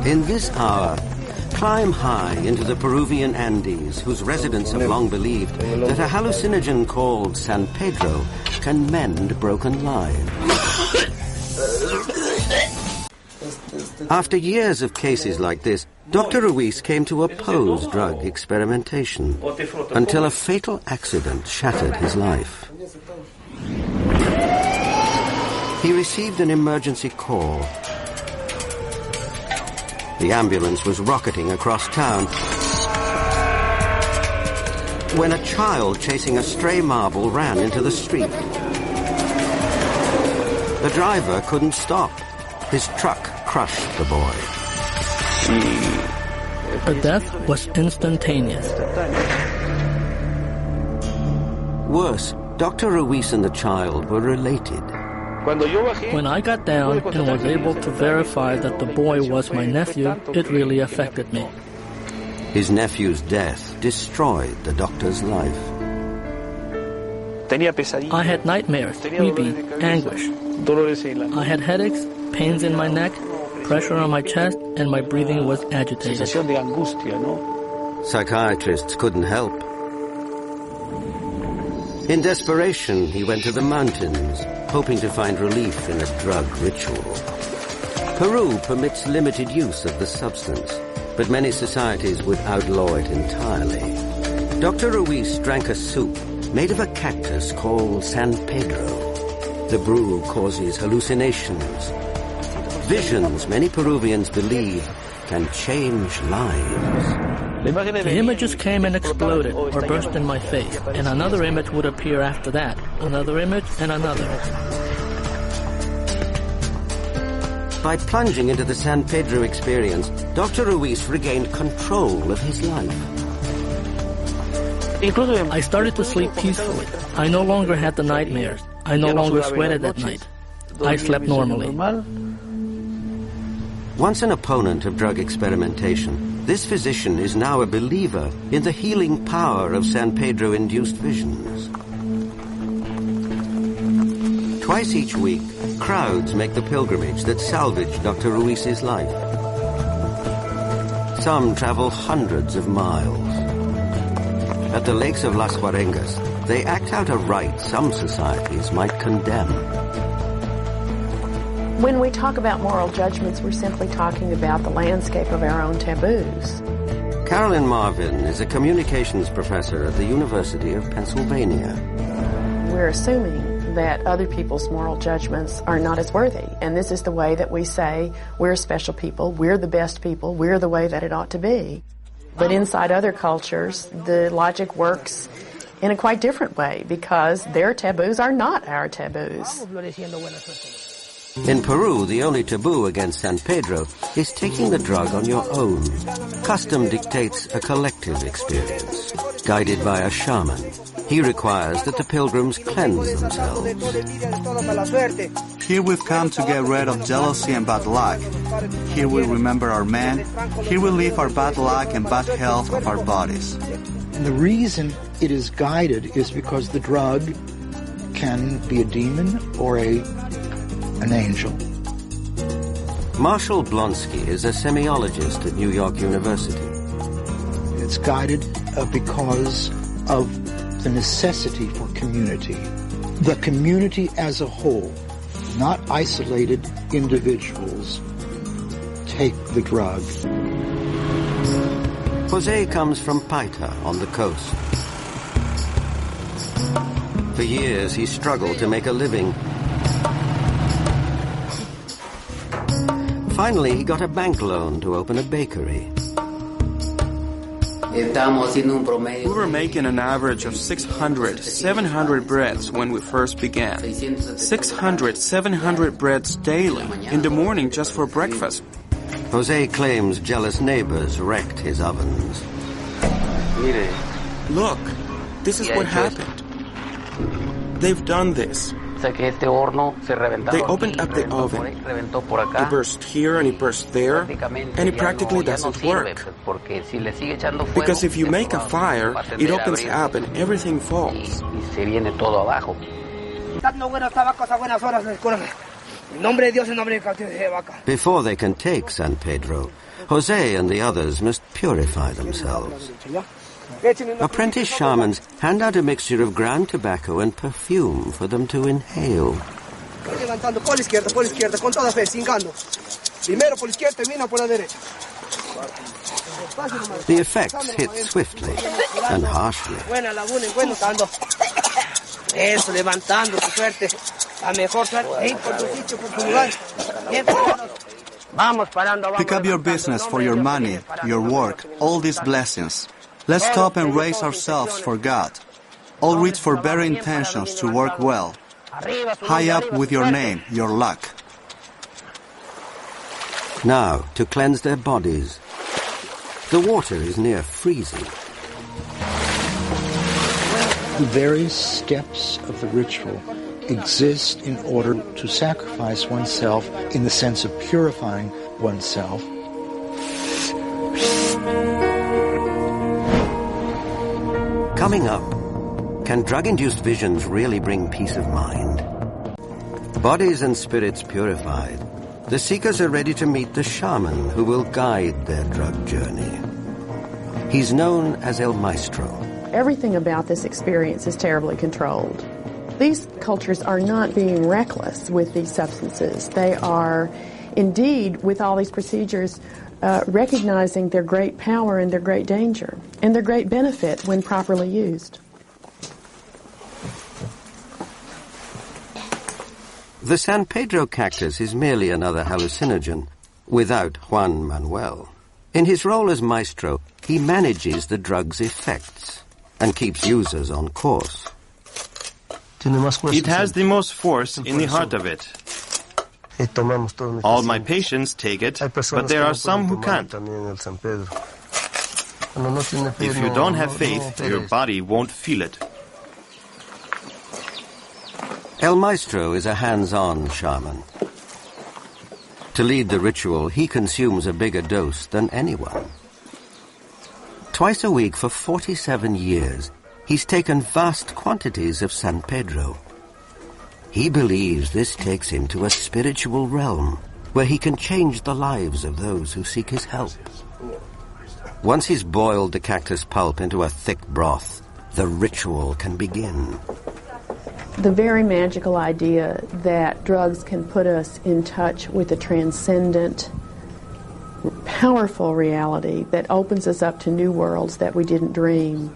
In this hour, climb high into the Peruvian Andes, whose residents have long believed that a hallucinogen called San Pedro can mend broken lives. After years of cases like this, Dr. Ruiz came to oppose drug experimentation until a fatal accident shattered his life. He received an emergency call. The ambulance was rocketing across town when a child chasing a stray marble ran into the street. The driver couldn't stop. His truck crushed the boy. The death was instantaneous. Worse, Dr. Ruiz and the child were related. When I got down and was able to verify that the boy was my nephew, it really affected me. His nephew's death destroyed the doctor's life. I had nightmares, weeping, anguish. I had headaches, pains in my neck, pressure on my chest, and my breathing was agitated. Psychiatrists couldn't help. In desperation, he went to the mountains, hoping to find relief in a drug ritual. Peru permits limited use of the substance, but many societies would outlaw it entirely. Dr. Ruiz drank a soup made of a cactus called San Pedro. The brew causes hallucinations. Visions many Peruvians believe can change lives. The images came and exploded or burst in my face, and another image would appear after that, another image and another. By plunging into the San Pedro experience, Dr. Ruiz regained control of his life. I started to sleep peacefully. I no longer had the nightmares. I no longer sweated at night. I slept normally. Once an opponent of drug experimentation, this physician is now a believer in the healing power of San Pedro-induced visions. Twice each week, crowds make the pilgrimage that salvaged Dr. Ruiz's life. Some travel hundreds of miles. At the lakes of Las Huarengas, they act out a rite some societies might condemn. When we talk about moral judgments, we're simply talking about the landscape of our own taboos. Carolyn Marvin is a communications professor at the University of Pennsylvania. We're assuming that other people's moral judgments are not as worthy, and this is the way that we say we're special people, we're the best people, we're the way that it ought to be. But inside other cultures, the logic works in a quite different way because their taboos are not our taboos. In Peru, the only taboo against San Pedro is taking the drug on your own. Custom dictates a collective experience, guided by a shaman. He requires that the pilgrims cleanse themselves. Here we've come to get rid of jealousy and bad luck. Here we remember our men. Here we leave our bad luck and bad health of our bodies. And the reason it is guided is because the drug can be a demon or an angel. Marshall Blonsky is a semiologist at New York University. It's guided because of the necessity for community. The community as a whole, not isolated individuals, take the drug. Jose comes from Paita on the coast. For years he struggled to make a living. Finally, he got a bank loan to open a bakery. We were making an average of 600, 700 breads when we first began. 600, 700 breads daily, in the morning just for breakfast. Jose claims jealous neighbors wrecked his ovens. Look, this is what happened. They've done this. They opened up the oven. It burst here and it burst there, and it practically doesn't work. Because if you make a fire, it opens up and everything falls. Before they can take San Pedro, Jose and the others must purify themselves. Apprentice shamans hand out a mixture of ground tobacco and perfume for them to inhale. The effects hit swiftly and harshly. Pick up your business for your money, your work, all these blessings. Let's stop and raise ourselves for God. All reach for better intentions to work well. High up with your name, your luck. Now, to cleanse their bodies. The water is near freezing. The various steps of the ritual exist in order to sacrifice oneself in the sense of purifying oneself. Coming up, can drug-induced visions really bring peace of mind? Bodies and spirits purified, the seekers are ready to meet the shaman who will guide their drug journey. He's known as El Maestro. Everything about this experience is terribly controlled. These cultures are not being reckless with these substances. They are, indeed, with all these procedures, recognizing their great power and their great danger, and their great benefit when properly used. The San Pedro cactus is merely another hallucinogen, without Juan Manuel. In his role as maestro, he manages the drug's effects and keeps users on course. It has the most force in the heart of it. All my patients take it, but there are some who can't. If you don't have faith, your body won't feel it. El Maestro is a hands-on shaman. To lead the ritual, he consumes a bigger dose than anyone. Twice a week for 47 years, he's taken vast quantities of San Pedro. He believes this takes him to a spiritual realm where he can change the lives of those who seek his help. Once he's boiled the cactus pulp into a thick broth, the ritual can begin. The very magical idea that drugs can put us in touch with a transcendent, powerful reality that opens us up to new worlds that we didn't dream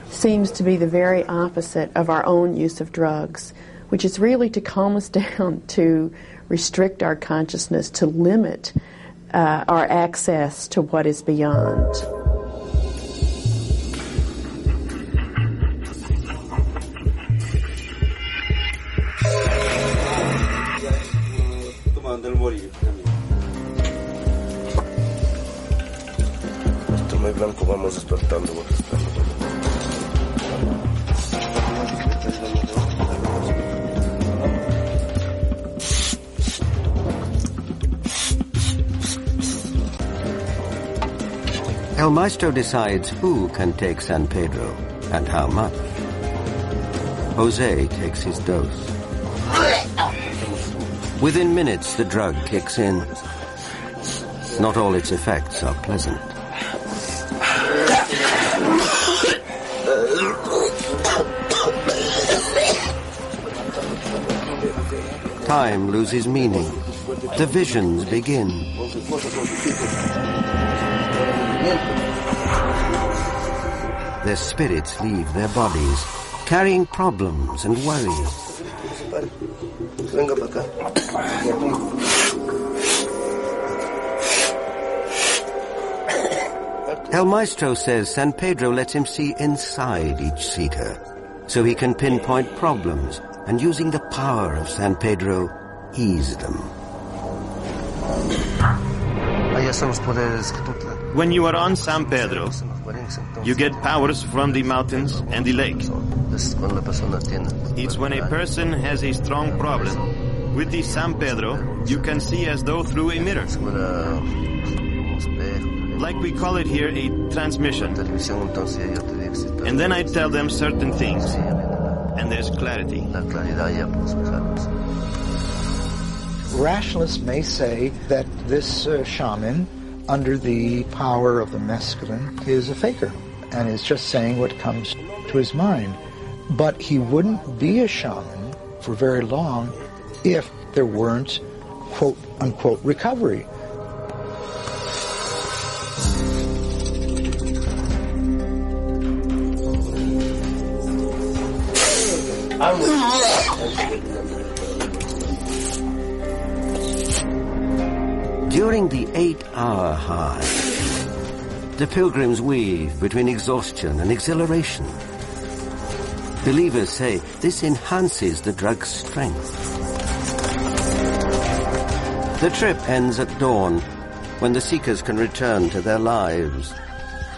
seems to be the very opposite of our own use of drugs, which is really to calm us down, to restrict our consciousness, to limit our access to what is beyond. El Maestro decides who can take San Pedro and how much. Jose takes his dose. Within minutes, the drug kicks in. Not all its effects are pleasant. Time loses meaning. The visions begin. Their spirits leave their bodies, carrying problems and worries. El Maestro says San Pedro lets him see inside each seeker, so he can pinpoint problems and, using the power of San Pedro, ease them. When you are on San Pedro, you get powers from the mountains and the lake. It's when a person has a strong problem. With the San Pedro, you can see as though through a mirror. Like we call it here, a transmission. And then I tell them certain things, and there's clarity. Rationalists may say that this shaman under the power of the mescaline is a faker and is just saying what comes to his mind. But he wouldn't be a shaman for very long if there weren't quote-unquote recovery. During the 8-hour high, the pilgrims weave between exhaustion and exhilaration. Believers say this enhances the drug's strength. The trip ends at dawn, when the seekers can return to their lives,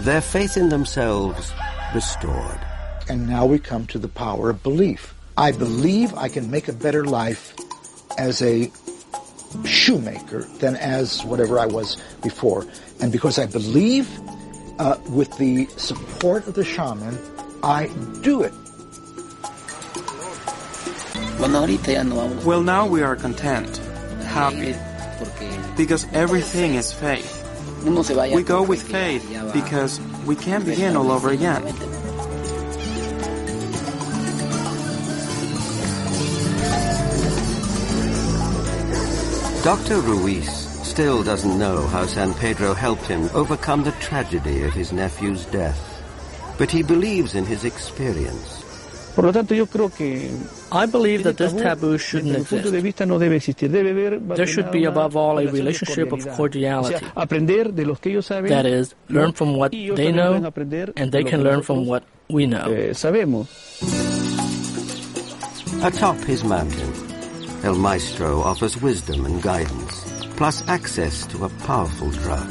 their faith in themselves restored. And now we come to the power of belief. I believe I can make a better life as a shoemaker than as whatever I was before. And because I believe, with the support of the shaman, I do it. Well, now we are content, happy, because everything is faith. We go with faith because we can't begin all over again. Dr. Ruiz still doesn't know how San Pedro helped him overcome the tragedy of his nephew's death, but he believes in his experience. I believe that this taboo shouldn't exist. There should be, above all, a relationship of cordiality. That is, learn from what they know, and they can learn from what we know. Atop his mountain, El Maestro offers wisdom and guidance, plus access to a powerful drug.